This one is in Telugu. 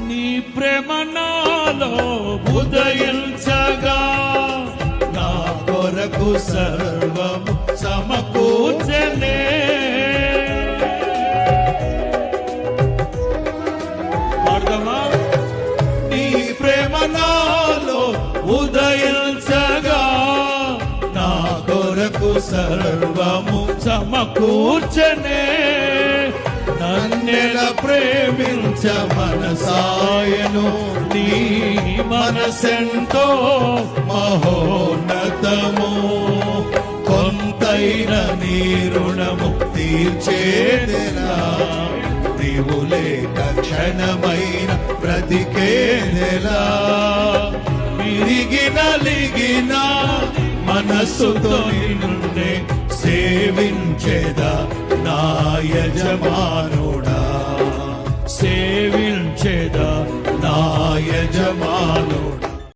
నీ ప్రేమ నాలో ఉదయించగా నా కొరకు సర్వము సమకూర్చనే. నీ ప్రేమ నాలో ఉదయించగా నా కొరకు సర్వము సమకూర్చనే. నన్నెల ప్రేమించ మనసాయను నీ మనసెంతో మహోన్నతము. కొంతైన నీ రుణము తీర్చేదెలా, నీవు లేక క్షణమైన బ్రతికేదెలా. విరిగి నలిగిన మనస్సుతో నిన్నే సేవించేదా నా యజమానుడా, సేవించేదా నా యజమానుడా.